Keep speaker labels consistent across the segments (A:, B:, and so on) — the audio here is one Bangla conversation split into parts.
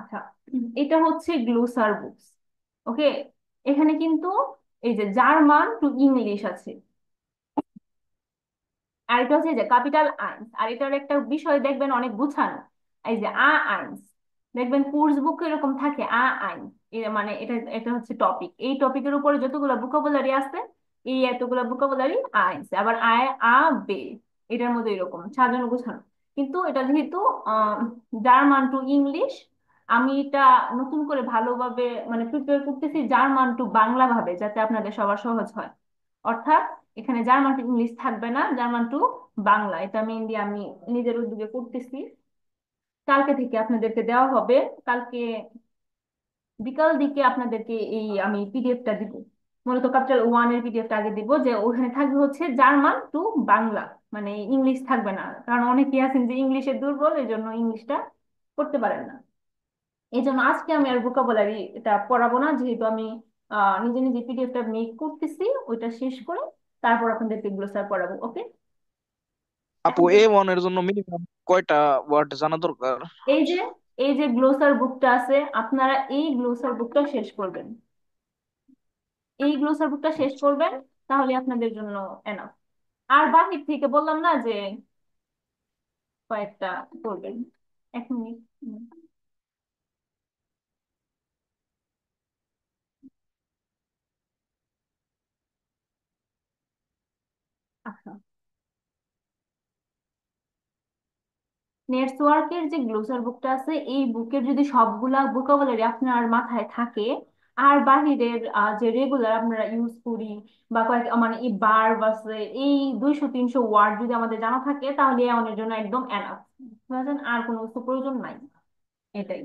A: আচ্ছা, এটা হচ্ছে গ্লোসার বুকস। ওকে, এখানে কিন্তু এই যে জার্মান টু ইংলিশ আছে, আর এটা হচ্ছে যে ক্যাপিটাল আইনস, আর এটার একটা বিষয় দেখবেন অনেক গুছানো। এই যে আইনস, দেখবেন কোর্স বুক এরকম থাকে আইন, মানে এটা এটা হচ্ছে টপিক, এই টপিকের উপরে যতগুলো ভোকাবুলারি আছে, এই এতগুলো ভোকাবুলারি আইনস, আবার আয় বে, এটার মধ্যে এরকম সাজানো গোছানো। কিন্তু এটা যেহেতু আহ জার্মান টু ইংলিশ, আমি এটা নতুন করে ভালোভাবে মানে প্রিপেয়ার করতেছি জার্মান টু বাংলা ভাবে, যাতে আপনাদের সবার সহজ হয়। অর্থাৎ এখানে জার্মান টু ইংলিশ থাকবে না, জার্মান টু বাংলা, এটা মেইনলি আমি নিজের উদ্যোগে করতেছি। কালকে থেকে আপনাদেরকে দেওয়া হবে, কালকে বিকাল দিকে আপনাদেরকে এই আমি পিডিএফটা দিব। মূলত ক্যাপিটাল ওয়ান এর পিডিএফটা আগে দিব, যে ওখানে থাকবে হচ্ছে জার্মান টু বাংলা, মানে ইংলিশ থাকবে না, কারণ অনেকেই আছেন যে ইংলিশে দুর্বল, এই জন্য ইংলিশটা করতে পারেন না। এই জন্য আজকে আমি আর ভোকাবুলারি এটা পড়াবো না, যেহেতু আমি নিজে নিজে পিডিএফটা মেক করতেছি, ওইটা শেষ করে তারপর আপনাদেরকে এগুলো স্যার পড়াবো। ওকে,
B: আপু,
A: এখন
B: A1 এর জন্য মিনিমাম কয়টা ওয়ার্ড জানা দরকার?
A: এই যে এই যে গ্লোসার বুকটা আছে, আপনারা এই গ্লোসার বুকটা শেষ করবেন, এই গ্লোসার বুকটা শেষ
B: আচ্ছা।
A: করবেন, তাহলে আপনাদের জন্য এনাফ। আর বাহির থেকে বললাম না যে কয়েকটা করবেন। 1 মিনিট। আচ্ছা, নেটওয়ার্কের যে গ্লোসার বুকটা আছে, এই বুকের যদি সবগুলা ভোকাবুলারি আপনার মাথায় থাকে, আর বাহিরের যে রেগুলার আপনারা ইউজ করি, বা কয়েক মানে এই ভার্ব আছে, এই 200-300 ওয়ার্ড যদি আমাদের জানা থাকে, তাহলে আমাদের জন্য একদম এনাফ। বুঝলেন? আর কোনো কিছু প্রয়োজন নাই, এটাই।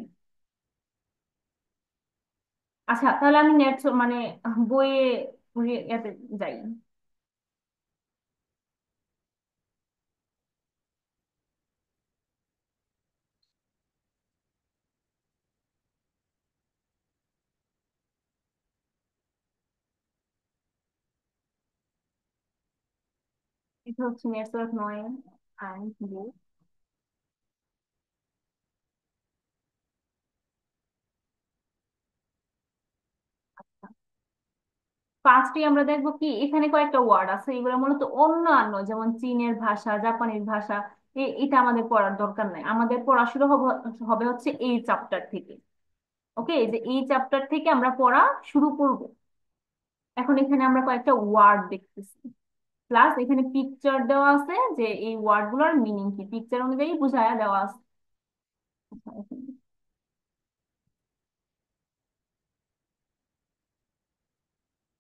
A: আচ্ছা, তাহলে আমি নেট মানে বইয়ে ইয়াতে যাই। এটা হচ্ছে নেটওয়ার্ক 9 অ্যান্ড বুক। ফার্স্টে আমরা দেখবো কি এখানে কয়েকটা ওয়ার্ড আছে, এগুলো মূলত অন্যান্য, যেমন চীনের ভাষা, জাপানিজ ভাষা, এটা আমাদের পড়ার দরকার নাই, আমাদের পড়া শুরু হবে হবে হচ্ছে এই চ্যাপ্টার থেকে। ওকে, এই যে এই চ্যাপ্টার থেকে আমরা পড়া শুরু করব। এখন এখানে আমরা কয়েকটা ওয়ার্ড দেখতেছি, প্লাস এখানে পিকচার দেওয়া আছে, যে এই ওয়ার্ড গুলোর মিনিং কি পিকচার অনুযায়ী বুঝায়া দেওয়া আছে। আচ্ছা,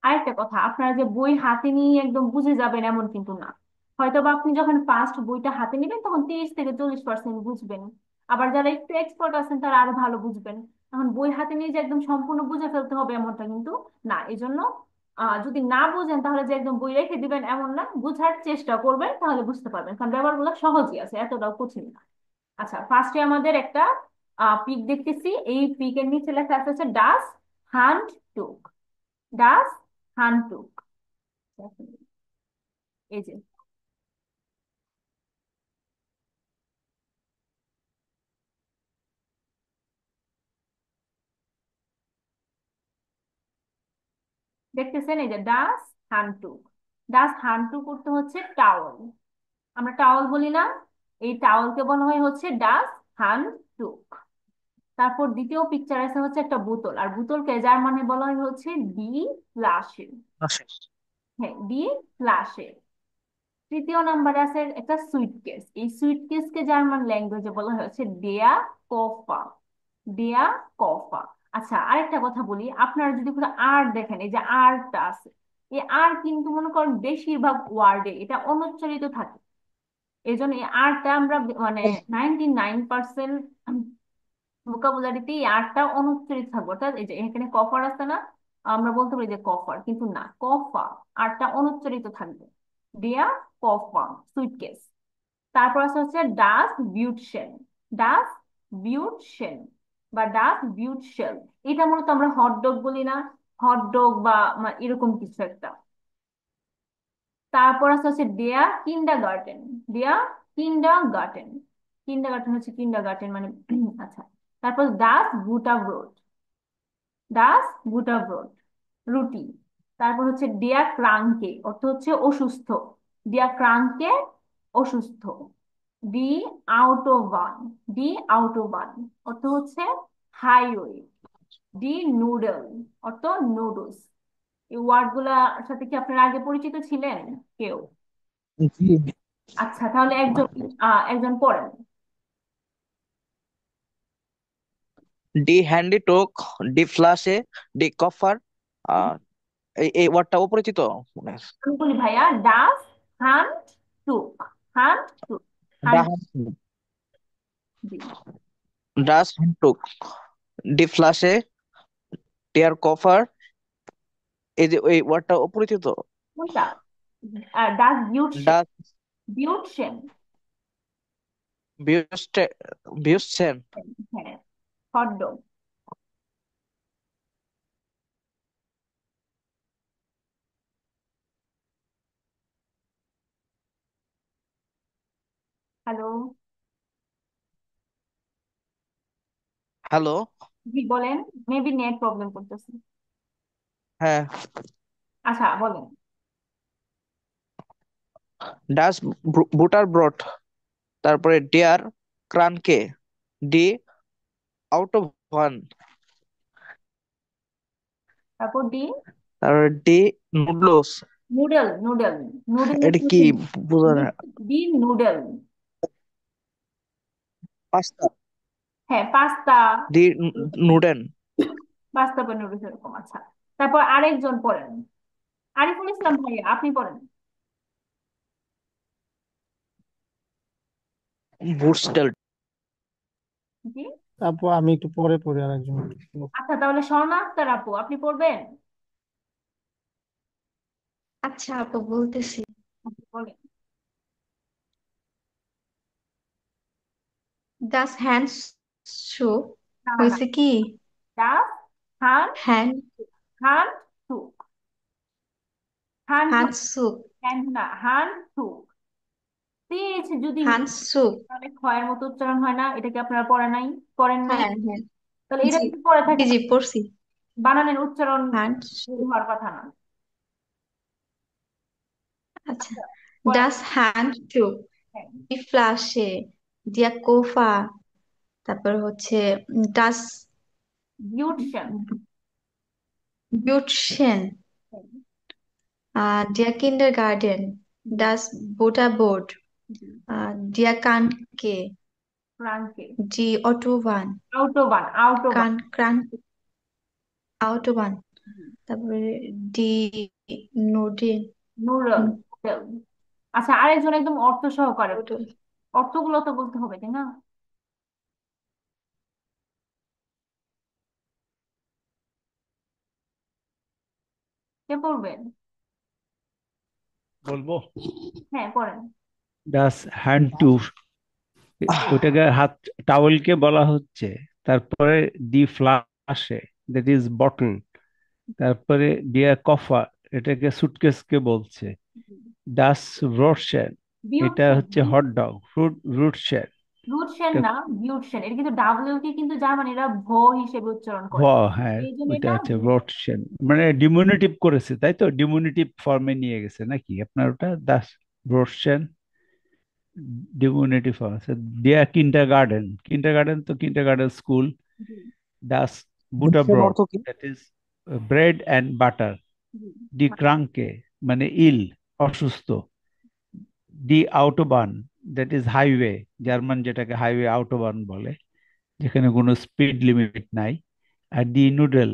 A: আরেকটা কথা, আপনারা যে বই হাতে নিয়ে একদম বুঝে যাবেন এমন কিন্তু না। হয়তো বা আপনি যখন ফার্স্ট বইটা হাতে নেবেন তখন 30 থেকে 40% বুঝবেন, আবার যারা একটু এক্সপার্ট আছেন তারা আরো ভালো বুঝবেন। এখন বই হাতে নিয়ে যে একদম সম্পূর্ণ বুঝে ফেলতে হবে এমনটা কিন্তু না। এই জন্য যদি না বুঝেন তাহলে যে একদম বই রেখে দিবেন এমন না, বুঝার চেষ্টা করবেন, তাহলে বুঝতে পারবেন, কারণ ব্যাপারগুলো সহজই আছে, এতটাও কঠিন না। আচ্ছা, ফার্স্টে আমাদের একটা পিক দেখতেছি, এই পিকের নিচে লেখা আছে হচ্ছে ডাস হান্ট টুক, ডাস হান্টুক। এই যে দেখতেছেন, এই যে ডাস হান্টুক, ডাস হান্টুক করতে হচ্ছে টাওয়াল, আমরা টাওয়াল বলি না, এই টাওয়ালকে বলা হয় হচ্ছে ডাস হান্টুক। তারপর দ্বিতীয় পিকচার আছে হচ্ছে একটা বোতল, আর বোতলকে জার্মানে বলা হয় হচ্ছে ডি ফ্লাশে।
B: আচ্ছা।
A: হ্যাঁ, ডি ফ্লাশে। তৃতীয় নাম্বারে আছে একটা সুইটকেস, এই সুইটকেসকে জার্মান ল্যাঙ্গুয়েজে বলা হচ্ছে ডেয়া কফা, ডেয়া কফা। আচ্ছা, আরেকটা কথা বলি, আপনারা যদি কোনো আর দেখেন, এই যে আরটা আছে, এই আর কিন্তু মনে করেন বেশিরভাগ ওয়ার্ডে এটা অনুচ্চারিত থাকে। এই জন্য এই আরটা আমরা মানে 99% ভোকাবুলারিতে এই আরটা অনুচ্চারিত থাকবে, অর্থাৎ এই যে এখানে কফার আছে না, আমরা বলতে পারি যে কফার, কিন্তু না, কফা আরটা অনুচ্চারিত থাকবে, ডেয়া কফা সুইটকেস। তারপর আছে হচ্ছে ডাস বিউটশেন, ডাস বিউটশেন বা ডাস বিউটশেল, এটা মূলত আমরা হটডগ বলি না, হটডগ বা এরকম কিছু একটা। তারপর আছে হচ্ছে দেয়া কিন্ডার গার্ডেন, দেয়া কিন্ডার গার্ডেন, কিন্ডার গার্ডেন হচ্ছে কিন্ডার গার্ডেন মানে আচ্ছা, তারপর ডাস বুটাব্রোড, ডাস বুটাব্রোড, রুটি। তারপর হচ্ছে ডিয়ার ক্রাঙ্কে, অর্থ হচ্ছে অসুস্থ, ডিয়ার ক্রাঙ্কে, অসুস্থ। ডি আউটোবান, ডি আউটোবান, অর্থ হচ্ছে হাইওয়ে। ডি নুডল, অর্থ নুডলস। এই ওয়ার্ড গুলার সাথে কি আপনারা আগে পরিচিত ছিলেন কেউ?
B: জি।
A: আচ্ছা, তাহলে একজন একজন পড়েন।
B: ডি হ্যান্ডি টোক, ডি ফ্লাশে, ডি কফার। আহ এই এই ওয়ার্ডটা অপরিচিত মনে হয়।
A: আমি বলি ভাইয়া, ডাস হান্ট টুক, হান্ট টুক, হান্ট।
B: ডাস হ্যান্ড টোক, ডি ফ্লাশে, ডিয়ার কফার। এই যে এই ওয়ার্ডটা অপরিচিত।
A: কোনটা? ডাস বিউটশন,
B: ডাস
A: বিউটশন।
B: বিউস্টে বিউসছেন।
A: হ্যাঁ, হটডগ। হ্যালো।
B: হ্যালো।
A: জি বলেন, মেবি নেট প্রবলেম করতেছে।
B: হ্যাঁ।
A: আচ্ছা বলেন।
B: ডাস বুটার ব্রড, তারপরে ডিয়ার ক্রানকে, ডি আউট অফ ওয়ান,
A: তারপর ডি
B: তারপরে ডি নুডলস।
A: নুডল, নুডল, নুডল।
B: এটা কি বোঝা যায়?
A: ডি নুডল।
B: পাস্তা,
A: হ্যাঁ, পাস্তা।
B: ডি নুডেন।
A: পাস্তা বা নুডলস এরকম। আচ্ছা, তারপর আরেকজন পড়েন। আরিফুল ইসলাম ভাইয়া, আপনি পড়েন।
B: বুস্টেল।
A: জি।
C: আপু আমি একটু পরে পড়ি আর একজন।
A: আচ্ছা, তাহলে স্বর্ণা আক্তার আপু, আপনি পড়বেন।
D: আচ্ছা আপু বলতেছি।
A: আপনি বলেন।
D: ডাস হ্যান্ড শো
A: না না,
D: হয়েছে কি?
A: ডাস হান,
D: হ্যান্ড
A: হান সুক, হান
D: হ্যান্ড সুপ,
A: হ্যান্ড না, হান সুক। তেজ যদি
D: হ্যান্ড সুপ।
A: তাহলে ক্ষয়ের মতো উচ্চারণ হয় না, এটা কি আপনারা পড়ে নাই, পড়েন নাই?
D: হ্যাঁ হ্যাঁ।
A: তাহলে এটা
D: জি
A: যদি পড়ে
D: জি
A: থাকে
D: জি পড়ছি।
A: বানানের উচ্চারণ
D: হ্যান্ড
A: ভুল
D: সুপ।
A: হওয়ার কথা না।
D: আচ্ছা।
A: আচ্ছা, পড়েন।
D: ডাস হ্যান্ড সুপ,
A: হ্যাঁ,
D: ডি ফ্লাশে, দিয়া কোফা, তারপর হচ্ছে ডাস
A: বিউটিশিয়ান।
D: বিউটশেন, দিয়া কিন্ডার গার্ডেন,
A: জি
D: ডাস বোটা বোর্ড,
A: জি,
D: দিয়া কানকে,
A: ফ্রান্সে।
D: D Autobahn,
A: আউটোবান, আউটোবান।
D: ক্রান আউটোবান, তারপরে ডি নোডেন,
A: নুডল, নুডল। আচ্ছা, আরেকজন একদম অর্থ সহকারে,
D: নোডল।
A: অর্থগুলো তো বলতে হবে তাই না? কে পড়বেন?
C: বলবো।
A: হ্যাঁ পড়েন।
C: ডাস হ্যান্ড টু, ওটাকে হাত, টাওয়েলকে বলা হচ্ছে। তারপরে ডি ফ্লাশে, দ্যাট ইজ বটল। তারপরে ডিয়ার কফা, এটাকে সুটকেসকে বলছে। ডাস রোডশেন, এটা
A: বিউটিশিয়ান,
C: হচ্ছে হট ডগ। রুটশেন,
A: রুটশন
C: এটা
A: না, বিউটিশিয়ান। এটা কিন্তু ডাব্লিউ কে কিন্তু জার্মানিরা ভ হিসেবে উচ্চারণ
C: ভ,
A: করে,
C: হ্যাঁ।
A: এই জন্য
C: ওইটা
A: এটা
C: হচ্ছে রোডশেন, মানে ডিমিনুটিভ করেছে, তাই তো? ডিমিনুটিভ ফর্মে নিয়ে গেছে নাকি আপনার ওটা? দাস রোডশেন ডিমিনুটিভ ফর্ম আছে। ডিয়ার কিন্ডার গার্ডেন, কিন্ডার গার্ডেন তো কিন্ডার গার্ডেন স্কুল।
A: জি
C: ডাস
B: বুস্টের
C: বুটারব্রড,
B: অর্থ কি?
C: That is bread and butter.
A: জি।
C: ডি ক্রাঙ্কে, মানে ইল, অসুস্থ। ডি আউটোবান, দ্যাট ইজ হাইওয়ে, জার্মান যেটাকে হাইওয়ে আউটোবান বলে, যেখানে কোনো স্পিড লিমিট নাই। আর ডি নুডল,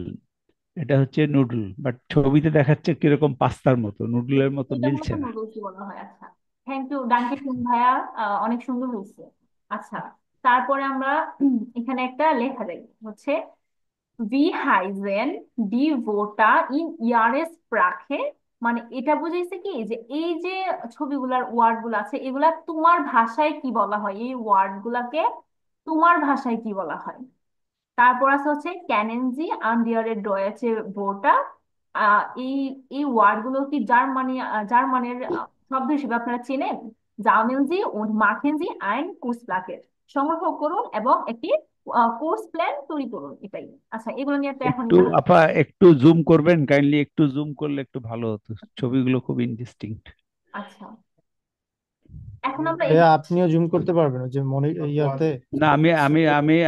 C: এটা হচ্ছে নুডল, বাট ছবিতে দেখাচ্ছে কিরকম পাস্তার মতো, নুডলের মতো
A: এটা মূলত
C: মিলছে না।
A: নুডলস বলা হয়। আচ্ছা, থ্যাংক ইউ ডানকে সিং ভাইয়া, অনেক সুন্দর হয়েছে। আচ্ছা, তারপরে আমরা এখানে একটা লেখা যাই হচ্ছে ভি হাইজেন ডি ভোটা ইন ইয়ারেস প্রাখে। মানে এটা বুঝাইছে কি যে এই যে ছবিগুলার ওয়ার্ড গুলো আছে এগুলা তোমার ভাষায় কি বলা হয়, এই ওয়ার্ড গুলাকে তোমার ভাষায় কি বলা হয়। তারপর আছে হচ্ছে ক্যানেনজি আন্ডিয়ারের ডয়েচে ভোটা। এই এই ওয়ার্ড গুলো কি জার্মানি, জার্মানের শব্দ হিসেবে আপনারা চেনেন? জার্মেনজি ও মার্কেনজি আইন কুসপ্লাকের। সংগ্রহ করুন এবং একটি কোর্স প্ল্যান তৈরি করুন, এটাই। আচ্ছা, এগুলো নিয়ে তো এখন
C: একটু আপা একটু জুম করবেন কাইন্ডলি, একটু জুম করলে একটু ভালো হতো, ছবিগুলো খুব ইনডিস্টিংক্ট।
A: আচ্ছা, এখন আমরা
E: ভাইয়া আপনিও জুম করতে পারবেন ওই যে ইয়াতে?
C: না,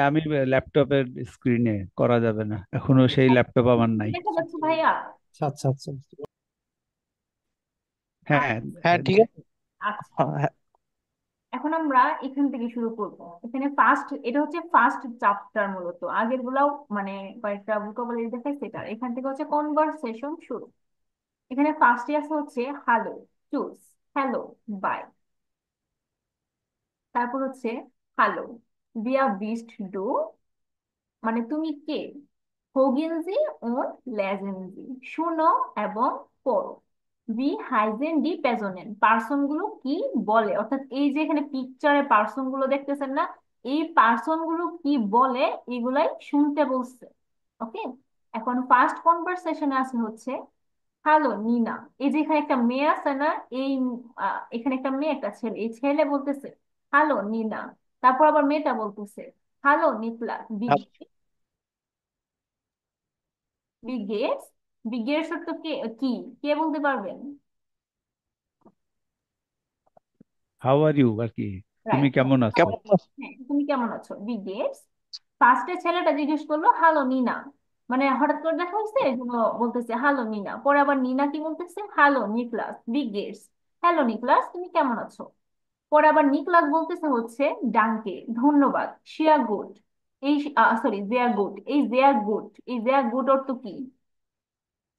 C: আমি ল্যাপটপের স্ক্রিনে করা যাবে না, এখনো সেই ল্যাপটপ আমার নাই।
A: দেখা যাচ্ছে ভাইয়া?
E: আচ্ছা আচ্ছা।
C: হ্যাঁ।
B: হ্যাঁ ঠিক আছে।
A: আচ্ছা,
B: হ্যাঁ,
A: এখন আমরা এখান থেকে শুরু করব। এখানে ফার্স্ট, এটা হচ্ছে ফার্স্ট চ্যাপ্টার মূলত, আগের গুলাও মানে কয়েকটা ভোকাবুলারি দেখাইছে, এটা এখান থেকে হচ্ছে কনভারসেশন শুরু। এখানে ফার্স্টে আছে হচ্ছে হ্যালো, চুজ, হ্যালো, বাই। তারপর হচ্ছে হ্যালো, বিয়া বিস্ট ডু, মানে তুমি কে। হোগিনজি und lesen Sie, শুনো এবং পড়ো। বি হাইজেন ডি পেজোনেন, পার্সন গুলো কি বলে, অর্থাৎ এই যে এখানে পিকচারে পার্সন গুলো দেখতেছেন না, এই পার্সন গুলো কি বলে এগুলাই শুনতে বলছে। ওকে, এখন ফার্স্ট কনভারসেশনে আছে হচ্ছে হ্যালো নিনা। এই যে এখানে একটা মেয়ে আছে না, এই এখানে একটা মেয়ে একটা ছেলে, এই ছেলে বলতেছে হ্যালো নিনা, তারপর আবার মেয়েটা বলতেছে হ্যালো নিকলা।
B: হ্যাঁ,
A: বিগেটস, বিগেটস তো কে, কি, কে বলতে পারবেন?
C: হাউ আর ইউ আর কি, তুমি
A: রাইট।
C: কেমন আছো।
B: কেমন আছো?
A: হ্যাঁ, তুমি কেমন আছো, বিগেটস। ফার্স্টে ছেলেটা জিজ্ঞেস করলো হ্যালো নিনা, মানে হঠাৎ করে দেখা হচ্ছে এই জন্য বলতেছে হ্যালো নিনা। পরে আবার নিনা কি বলতেছে, hello Niklas. Begets, hello Niklas, তুমি কেমন আছো। পরে আবার নিকলাস বলতেছে হচ্ছে ডাঙ্কে, ধন্যবাদ, শিয়া গুড। এই সরি, জেয়ার গুড, এই জেয়ার গুড, এই জেয়ার গুড অর্থ কি?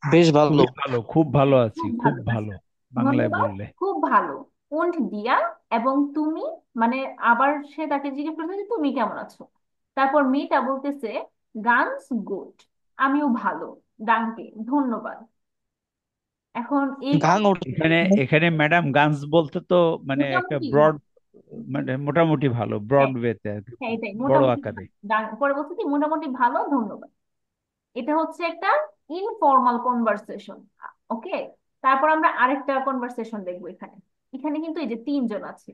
B: বেশ ভালো।
C: খুবই ভালো, খুব ভালো আছি,
A: খুব
C: খুব
A: ভালো,
C: ভালো,
A: আচ্ছা,
C: বাংলায়
A: ধন্যবাদ,
C: বললে।
A: খুব ভালো। উন্ড দিয়া, এবং তুমি, মানে আবার সে তাকে জিজ্ঞেস করছে যে তুমি কেমন আছো। তারপর মেয়েটা বলতেছে গানস গুড, আমিও ভালো, ডাঙ্কে, ধন্যবাদ। এখন এই
B: গান ওঠে।
C: এখানে এখানে ম্যাডাম গানস বলতে তো মানে একটা
A: মোটামুটি,
C: ব্রড, মানে মোটামুটি ভালো, ব্রড
A: হ্যাঁ
C: ওয়েতে আর কি,
A: হ্যাঁ এটাই
C: বড়
A: মোটামুটি
C: আকারে।
A: পরে বলছে কি মোটামুটি ভালো, ধন্যবাদ। এটা হচ্ছে একটা ইনফর্মাল কনভারসেশন। ওকে, তারপর আমরা আরেকটা কনভারসেশন দেখবো। এখানে এখানে কিন্তু এই যে তিনজন আছে,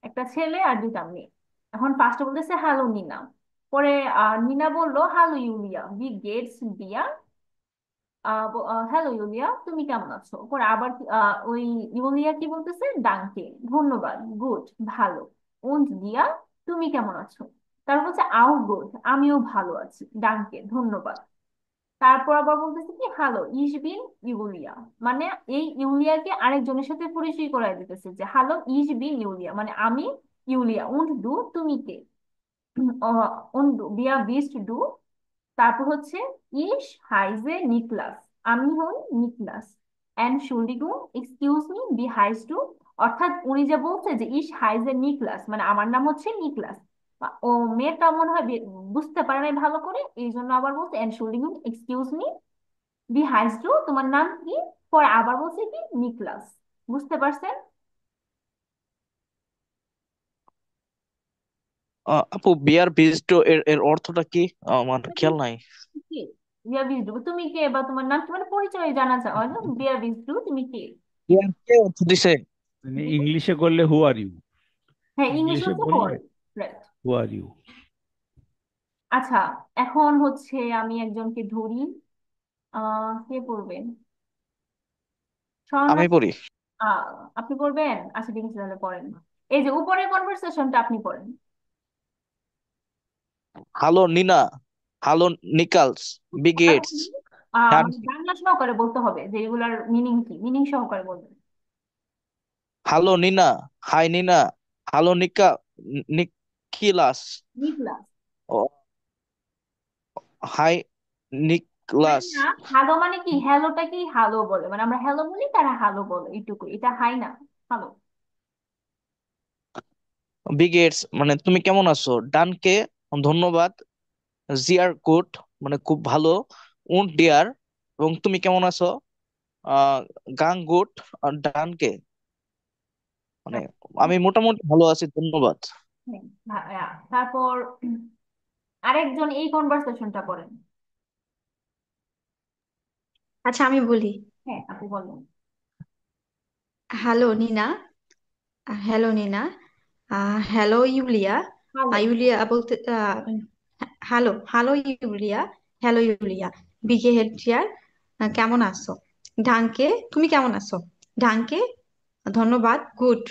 A: একটা ছেলে আর দুটা মেয়ে। এখন ফার্স্টে বলতেছে হ্যালো নিনা। পরে নিনা বললো হ্যালো ইউলিয়া, বি গেটস দিয়া, হ্যালো ইউলিয়া, তুমি কেমন আছো। পরে আবার ওই ইউলিয়া কি বলতেছে, ডাঙ্কে, ধন্যবাদ, গুড, ভালো। উন্ড দিয়া, তুমি কেমন আছো। তারপর বলছে আও গুড, আমিও ভালো আছি, ডাঙ্কে, ধন্যবাদ। তারপর আবার বলতেছে কি হ্যালো ইস বিন ইউলিয়া, মানে এই ইউলিয়াকে আরেকজনের সাথে পরিচয় করায় দিতেছে যে হ্যালো ইস বিন ইউলিয়া, মানে আমি ইউলিয়া। উন্ড দু, তুমি কে। উন্ড বিয়া বিস্ট ডু। তারপর হচ্ছে ইস হাইজে নিকলাস, আমি হই নিকলাস। এন্টschuldigung, এক্সকিউজ মি, বি হাইজ টু। অর্থাৎ উনি যে বলছে যে ইস হাইজে নিকলাস, মানে আমার নাম হচ্ছে নিকলাস। ও মেয়েটা মনে হয় বুঝতে পারে নাই ভালো করে, এই জন্য আবার বলছে এন্টschuldigung, এক্সকিউজ মি, বি হাইজ টু, তোমার নাম কি। পরে আবার বলছে কি নিকলাস। বুঝতে পারছেন?
B: আপু বিয়ার বিজড এর এর অর্থটা কি? আমার খেয়াল নাই।
A: কে, বিয়া বিজডু, তুমি কে বা তোমার নাম কি, মানে পরিচয় জানা চাও না, বিয়া বিজডু, তুমি কে।
B: বিয়ার কে অর্থ দিছে?
C: মানে ইংলিশে করলে হু আর ইউ,
A: হ্যাঁ, ইংলিশ
C: ইংলিশে
A: হচ্ছে
C: বললে
A: what. Right.
C: Who are you.
A: আচ্ছা, এখন হচ্ছে আমি একজনকে ধরি, কে পড়বেন,
B: আমি
A: শরণার্থী।
B: পড়ি।
A: আহ আপনি পড়বেন, আচ্ছা ঠিক আছে তাহলে পড়েন। এই যে উপরের কনভারসেশনটা আপনি পড়েন।
B: হ্যালো নিনা, হ্যালো নিকালস,
A: ভালো
B: বিগেটস।
A: করে,
B: হ্যাঁ,
A: মানে বাংলা সহকারে বলতে হবে যে এগুলার মিনিং কি, মিনিং সহকারে বলবেন।
B: হ্যালো নিনা, হাই নিনা, হ্যালো নিকিলাস,
A: নিক্লাস।
B: ও হাই
A: হাই
B: নিকলাস।
A: না, হ্যালো মানে কি, হ্যালোটা কি হ্যালো বলে, মানে আমরা হ্যালো বলি, তারা হ্যালো বলে, এইটুকু, এটা হাই না, হ্যালো।
B: বিগেটস মানে তুমি কেমন আছো, ডানকে ধন্যবাদ, জিয়ার গুড মানে খুব ভালো, উন্ড ডিয়ার এবং তুমি কেমন আছো, আহ গাং গুড, আর ডানকে মানে আমি মোটামুটি ভালো আছি ধন্যবাদ।
A: তারপর আরেকজন এই কনভারসেশনটা করেন।
D: আচ্ছা আমি বলি।
A: হ্যাঁ, আপনি বলেন।
D: Hello Nina, hello Nina, hello Yulia.
A: Hello,
D: Yulia বলতে hello hello Yulia, hello Yulia, বিগে হেড ডিয়ার, কেমন আছো? ঢাঙ্কে, তুমি কেমন আছো? ঢাঙ্কে, ধন্যবাদ, গুড,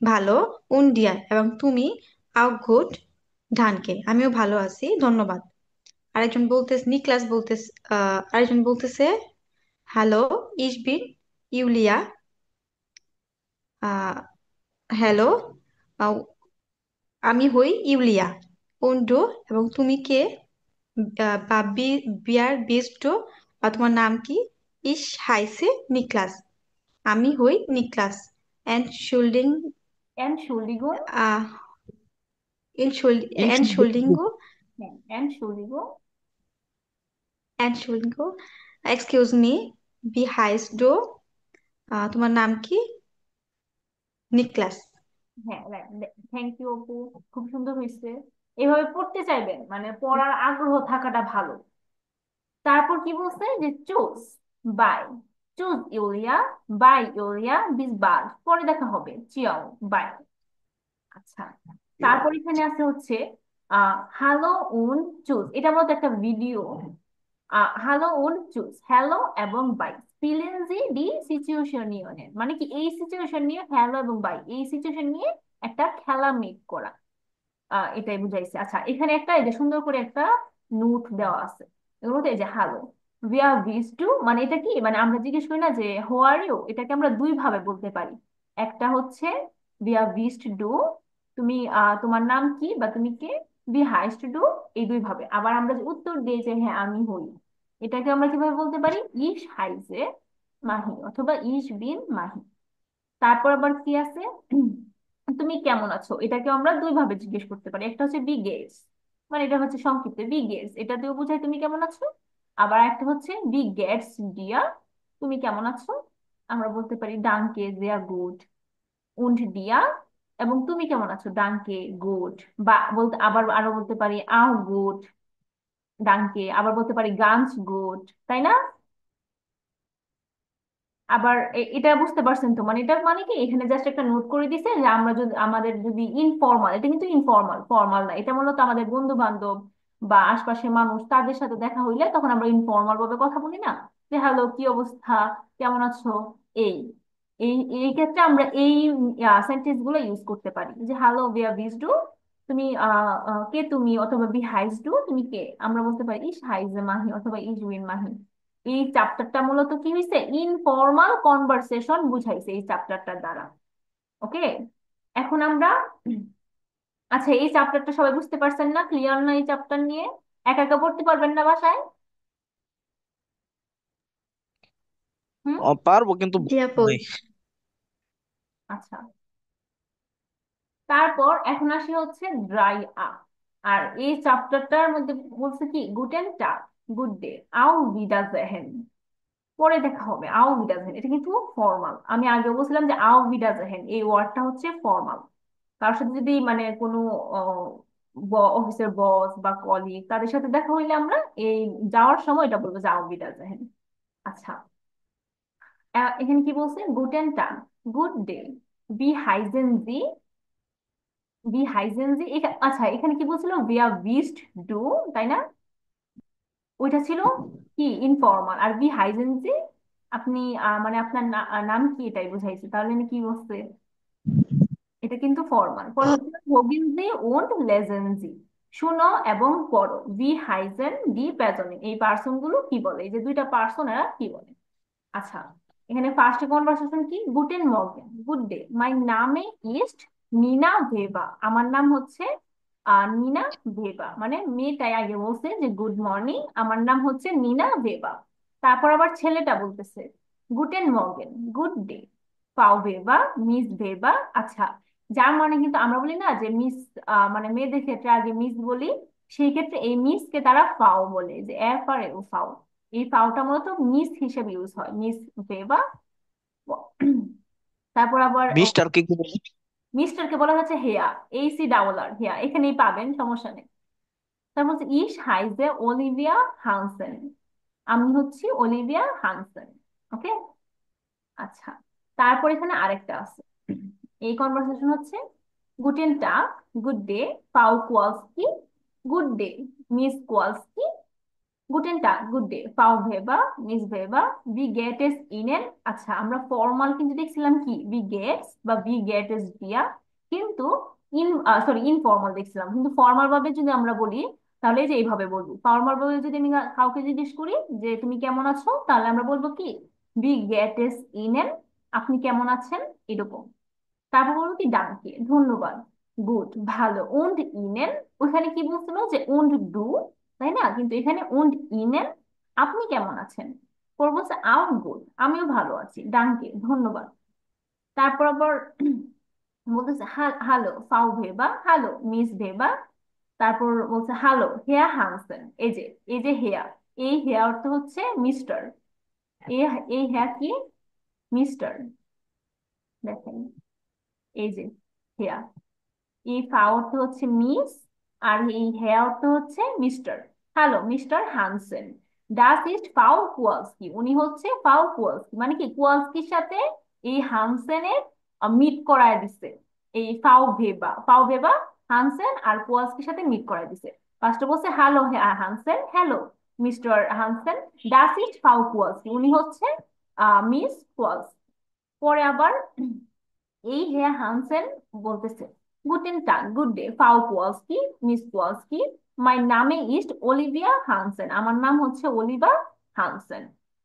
D: ভালো, উন ডিয়ার, এবং তুমি? আও গুড, ঢানকে, আমিও ভালো আছি, ধন্যবাদ। আরেকজন বলতেছে, নিকলাস বলতেছে, আরেকজন বলতেছে, হ্যালো, ich bin ইউলিয়া, হ্যালো, আমি হই ইউলিয়া, und du, এবং তুমি কে? বা বিয়ার বিস্ট ডু, বা তোমার নাম কি? ich heiße নিকলাস, আমি হই নিকলাস। এন্টশুল্ডিং,
A: এনশুল্ডিগুন।
D: আহ
B: ইনশুলিন।
D: এন্টশুল্ডিঙ্গো,
A: হ্যাঁ, এনশুল্ডিগুন।
D: এন্টশুল্ডিঙ্গো, এক্সকিউজ মি, বি হাইস ডু, তোমার নাম কি? নিকলাস।
A: হ্যাঁ, থ্যাংক ইউ আপু, খুব সুন্দর হয়েছে। এভাবে পড়তে চাইবেন, মানে পড়ার আগ্রহ থাকাটা ভালো। তারপর কি বলছে যে চুজ, বাই, চুজ ইউরিয়া, বাই ইউরিয়া, বিস বাদ, পরে দেখা হবে, চিয়াও, বাই। আচ্ছা, তারপর এখানে আছে হচ্ছে হ্যালো উন চুজ, এটা মতো একটা ভিডিও। হ্যালো উন চুজ, হ্যালো এবং বাই, স্পিলেন জি ডি সিচুয়েশন নিয়ে, মানে কি এই সিচুয়েশন নিয়ে হ্যালো এবং বাই, এই সিচুয়েশন নিয়ে একটা খেলা মেক করা, এটাই বুঝাইছে। আচ্ছা, এখানে একটা এই যে সুন্দর করে একটা নোট দেওয়া আছে, এর মধ্যে এই যে hello, we are wish to, মানে এটা কি, মানে আমরা জিজ্ঞেস করি না যে হো আর ইউ, এটাকে আমরা দুই ভাবে বলতে পারি। একটা হচ্ছে we are wish to do, তুমি তোমার নাম কি বা তুমি কে, বি হাইস টু ডু, এই দুই ভাবে। আবার আমরা যে উত্তর দিই যে হ্যাঁ আমি হই, এটাকে আমরা কিভাবে বলতে পারি, ইস হাইজে মাহি অথবা ইস বিন মাহি। তারপর আবার কি আছে, তুমি কেমন আছো, এটাকে আমরা দুই ভাবে জিজ্ঞেস করতে পারি। একটা হচ্ছে বি গেটস, মানে এটা হচ্ছে সংক্ষিপ্ত বি গেটস, এটা দিয়েও বোঝায় তুমি কেমন আছো। আবার একটা হচ্ছে বি গেটস ডিয়া, তুমি কেমন আছো, আমরা বলতে পারি ডাঙ্কে দেয়া গুড, উন্ড ডিয়া, এবং তুমি কেমন আছো, ডাঙ্কে গুড। বা বলতে আবার আরো বলতে পারি আও গুড, ডাঙ্কে, আবার বলতে পারি গানস গুড, তাই না? আবার এটা বুঝতে পারছেন তো, মানে এটা মানে কি, এখানে জাস্ট একটা নোট করে দিছে যে আমরা যদি আমাদের যদি ইনফর্মাল, এটা কিন্তু ইনফর্মাল, ফর্মাল না, এটা মূলত আমাদের বন্ধু বান্ধব বা আশপাশের মানুষ তাদের সাথে দেখা হইলে তখন আমরা ইনফর্মাল ভাবে কথা বলি না, যে হ্যালো কি অবস্থা, কেমন আছো, এই এই এই ক্ষেত্রে আমরা এই সেন্টেন্স গুলো ইউজ করতে পারি, যে হ্যালো উই আর বিজ ডু, তুমি কে তুমি, অথবা বি হাইজ ডু, তুমি কে, আমরা বলতে পারি ইস হাইজ মাহি অথবা ইজ উইন মাহি। এই চ্যাপ্টারটা মূলত কি হয়েছে, ইনফর্মাল কনভারসেশন বুঝাইছে এই চ্যাপ্টারটার দ্বারা। ওকে, এখন আমরা, আচ্ছা এই চ্যাপ্টারটা সবাই বুঝতে পারছেন না, ক্লিয়ার না এই চ্যাপ্টার নিয়ে? একা একা পড়তে পারবেন না বাসায়? হুম।
B: পারবো কিন্তু
D: জি
B: বুঝতে
D: আপু।
B: নাই।
A: আচ্ছা, তারপর এখন আসি হচ্ছে ড্রাই আপ। আর এই চ্যাপ্টারটার মধ্যে বলছে কি, গুটেন টাগ, গুড ডে, আউ বিদাজেহেন, পরে দেখা হবে, আও বিদাজেহেন, এটা কিন্তু ফর্মাল। আমি আগে বলছিলাম যে আও বিদাজেহেন এই ওয়ার্ডটা হচ্ছে ফর্মাল। কারোর সাথে যদি মানে কোনো অফিসের বস বা কলিগ তাদের সাথে দেখা হইলে আমরা এই যাওয়ার সময় এটা বলবো যে আও বিদাজেহেন। আচ্ছা, এখানে কি বলছে, গুটেন টাগ, গুড ডে, বি হাইজেন জি, বি হাইজেন জি, আচ্ছা এখানে কি বলছিল, উই আর উইশড ডু, তাই না? ওইটা ছিল কি ইনফর্মাল। আর বি হাইজেনজি, আপনি মানে আপনার নাম কি, এটাই বুঝাইছে। তাহলে আমি কি বলছে, এটা কিন্তু ফর্মাল। পরে হচ্ছে হোগিনজি ওন্ড লেজেনজি, শুনো এবং পড়ো, বি হাইজেন ডি প্যাজনে, এই পার্সন গুলো কি বলে, এই যে দুইটা পার্সন এরা কি বলে। আচ্ছা, এখানে ফার্স্ট কনভারসেশন কি, গুটেন মর্গেন, গুড ডে, মাই নামে ইস্ট নিনা ভেবা, আমার নাম হচ্ছে নিনা ভেবা, মানে মেয়েটাই আগে বলছে যে গুড মর্নিং, আমার নাম হচ্ছে নিনা ভেবা। তারপর আবার ছেলেটা বলতেছে গুটেন মর্গেন, গুড ডে, পাও ভেবা, মিস ভেবা। আচ্ছা, যার মানে কিন্তু আমরা বলি না যে মিস, মানে মেয়েদের ক্ষেত্রে আগে মিস বলি, সেই ক্ষেত্রে এই মিস কে তারা ফাও বলে, যে এফ আর এ ফাও, এই পাওটা মূলত মিস হিসেবে ইউজ হয়, মিস বেবা। তারপর আবার
B: মিস্টার কে কি বলে?
A: মিস্টারকে বলা হচ্ছে হেয়া, এই সি ডাবল আর, হেয়া এখানেই পাবেন, সমস্যা নেই। তারপর হচ্ছে ইস হাইজে অলিভিয়া হানসেন, আমি হচ্ছি অলিভিয়া হানসেন। ওকে, আচ্ছা, তারপর এখানে আরেকটা আছে, এই কনভারসেশন হচ্ছে গুটেন টাগ, গুড ডে, পাউ Kowalski, good day, miss Kowalski. গুটেন টাগ, গুড ডে। ফাও ভেবা, মিস ভেবা। ভি গেট এস ইনেন। আচ্ছা, আমরা ফর্মাল কিন্তু দেখছিলাম কি ভি গেটস বা ভি গেট এস দিয়া, কিন্তু ইন সরি ইনফর্মাল দেখছিলাম। কিন্তু ফর্মাল ভাবে যদি আমরা বলি তাহলে এই যে এইভাবে বলবো। ফর্মাল ভাবে যদি আমি কাউকে জিজ্ঞেস করি যে তুমি কেমন আছো, তাহলে আমরা বলবো কি ভি গেট এস ইনেন, আপনি কেমন আছেন, এরকম। তারপর বলবো কি ডানকে, ধন্যবাদ, গুড, ভালো, উন্ড ইনেন। ওখানে কি বলছিল যে উন্ড ডু, তাই না? কিন্তু এখানে উন্ড ইনেন, আপনি কেমন আছেন। পর বলছে আউ গুড, আমিও ভালো আছি, ডানকে, ধন্যবাদ। তারপর আবার বলতেছে হ্যালো ফাউ ভেবা, হ্যালো মিস ভেবা। তারপর বলছে হ্যালো হেয়া হানসেন। এই যে হেয়া, এই হেয়া অর্থ হচ্ছে মিস্টার। এই এই হেয়া কি, মিস্টার। দেখেন, এই যে হেয়া, এই ফা অর্থ হচ্ছে মিস, আর এই হ্যা অর্থ হচ্ছে মিস্টার। Hello mister Hansen. ডাস ইস্ট ফাউ কুয়ালস্কি, উনি হচ্ছে ফাউ কুয়ালস্কি, মানে কি কুয়ালস্কির সাথে এই হানসেনের মিট করায় দিছে। এই ফাউ ভেবা হানসেন আর কুয়ালস্কির সাথে মিট করায় দিছে। ফার্স্টে বলছে hello Hansen, hello mister Hansen. ডাস ইস্ট ফাউ কুয়ালস্কি, উনি হচ্ছে মিস কুয়ালস্কি। পরে আবার এই হে হানসেন বলতেছে গুটেন টাগ, গুড ডে ফাউ কোয়ালস্কি, মিস কোয়ালস্কি। মাই নামে ইস্ট অলিভিয়া হানসেন, আমার নাম হচ্ছে অলিভা হানসেন।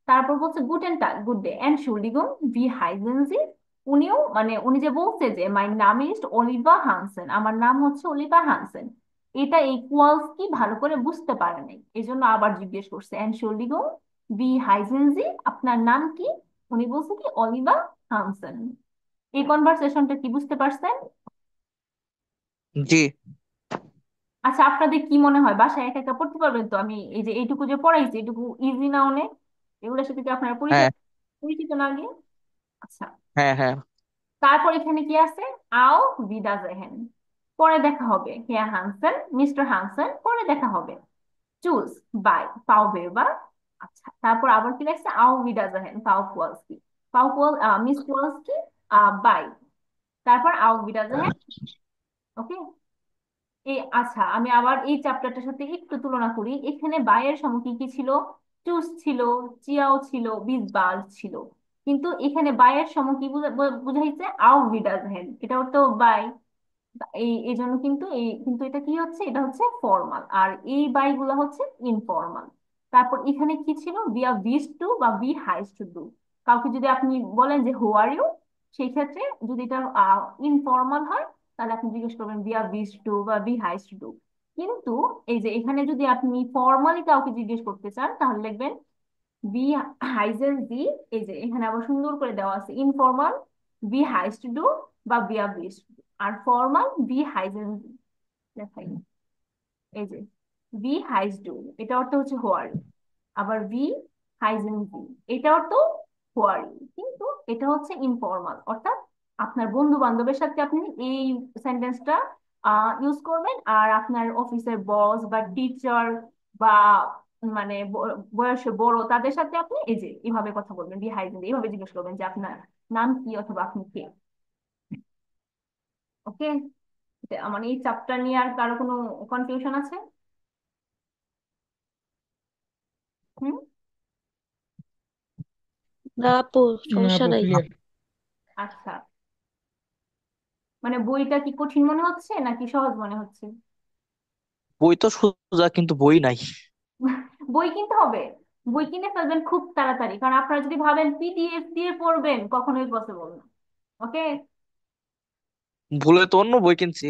A: তারপর বলছে গুটেন টাগ, গুড ডে এন্ডশুল্ডিগুন ভি হাইজেনজি। উনিও মানে উনি যে বলছে যে মাই নাম ইস্ট অলিভা হানসেন, আমার নাম হচ্ছে অলিভা হানসেন, এটা এই কোয়ালস্কি ভালো করে বুঝতে পারে নাই, এই জন্য আবার জিজ্ঞেস করছে এন্ডশুল্ডিগুন ভি হাইজেনজি, আপনার নাম কি। উনি বলছে কি অলিভা হানসেন। এই কনভারসেশনটা কি বুঝতে পারছেন?
B: জি।
A: আচ্ছা, আপনাদের কি মনে হয় বাসায় একা একা পড়তে পারবেন তো? আমি এই যে এইটুকু যে পড়াইছি এটুকু ইজি না অনেক? এগুলোর সাথে কি আপনারা পরিচিত
B: হ্যাঁ,
A: পরিচিত না আগে? আচ্ছা,
B: হ্যাঁ, হ্যাঁ।
A: তারপর এখানে কি আছে, আও ভিদাজেহেন, পরে দেখা হবে, হেয়া হানসেন, মিস্টার হানসেন, পরে দেখা হবে। চুজ, বাই, পাও বেরবা। আচ্ছা, তারপর আবার কি লাগছে, আও ভিদাজেহেন পাও কুয়ালস্কি, মিস কুয়ালস্কি, বাই। তারপর আও ভিদাজেহেন। ওকে। আচ্ছা, আমি আবার এই চ্যাপ্টারটার সাথে একটু তুলনা করি। এখানে বায়ের সময় কি কি ছিল, চুস ছিল, চিয়াও ছিল, বিজবাল ছিল। কিন্তু এখানে বায়ের সময় কি বুঝাইছে, আও ভিডাজহেন, এটা তো বাই। এই জন্য কিন্তু এটা কি হচ্ছে, এটা হচ্ছে ফর্মাল, আর এই বাই গুলা হচ্ছে ইনফর্মাল। তারপর এখানে কি ছিল, বি আর বিস টু বা বি হাইস টু ডু। কাউকে যদি আপনি বলেন যে হু আর ইউ, সেই ক্ষেত্রে যদি এটা ইনফর্মাল হয় তাহলে আপনি জিজ্ঞেস করবেন বি আর বিস টু বা বি হাইস টু ডু। কিন্তু এই যে এখানে যদি আপনি ফর্মালি কাউকে জিজ্ঞেস করতে চান তাহলে লিখবেন বি হাইজেন জি। এই যে এখানে আবার সুন্দর করে দেওয়া আছে ইনফর্মাল বি হাইস টু ডু বা বি আর বিস, আর ফর্মাল বি হাইজেন জি। দেখাই, এই যে বি হাইজ ডু, এটা অর্থ হচ্ছে হোয়ার। আবার ভি হাইজেন ভি, এটা অর্থ হোয়ার। কিন্তু এটা হচ্ছে ইনফর্মাল, অর্থাৎ আপনার বন্ধু বান্ধবের সাথে আপনি এই সেন্টেন্সটা ইউজ করবেন, আর আপনার অফিসের বস বা টিচার বা মানে বয়সে বড় তাদের সাথে আপনি এই যে এইভাবে কথা বলবেন, বি হাইজেন, এইভাবে জিজ্ঞেস করবেন যে আপনার নাম কি অথবা আপনি কে। ওকে, মানে এই চ্যাপ্টার নিয়ে আর কারো কোনো কনফিউশন আছে? হুম।
F: না আপু,
E: না
F: সমস্যা
E: আপু,
F: নাই।
E: ক্লিয়ার।
A: আচ্ছা, মানে বইটা কি কঠিন মনে হচ্ছে নাকি সহজ মনে হচ্ছে?
B: বই তো সোজা, কিন্তু বই নাই।
A: বই কিনতে হবে। বই কিনে ফেলবেন খুব তাড়াতাড়ি, কারণ আপনারা যদি ভাবেন পিডিএফ দিয়ে পড়বেন কখনোই পসিবল না। ওকে।
B: ভুলে তো অন্য বই কিনছি,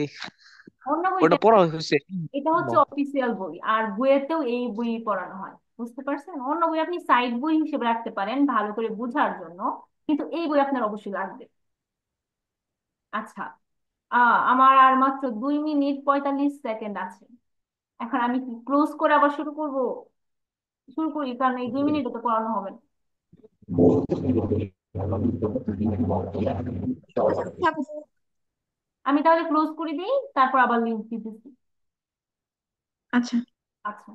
A: অন্য বইতে,
B: ওটা পড়া হয়েছে।
A: এটা হচ্ছে অফিসিয়াল বই, আর বইয়েতেও এই বই পড়ানো হয়, বুঝতে পারছেন? অন্য বই আপনি সাইড বই হিসেবে রাখতে পারেন ভালো করে বোঝার জন্য, কিন্তু এই বই আপনার অবশ্যই লাগবে। আচ্ছা, আমার আর মাত্র 2 মিনিট 45 সেকেন্ড আছে। এখন আমি কি ক্লোজ করে আবার শুরু করব? শুরু করি, কারণ এই 2 মিনিটে তো পড়ানো হবে না। আমি তাহলে ক্লোজ করে দিই, তারপর আবার লিঙ্ক দিতেছি।
D: আচ্ছা।
A: আচ্ছা।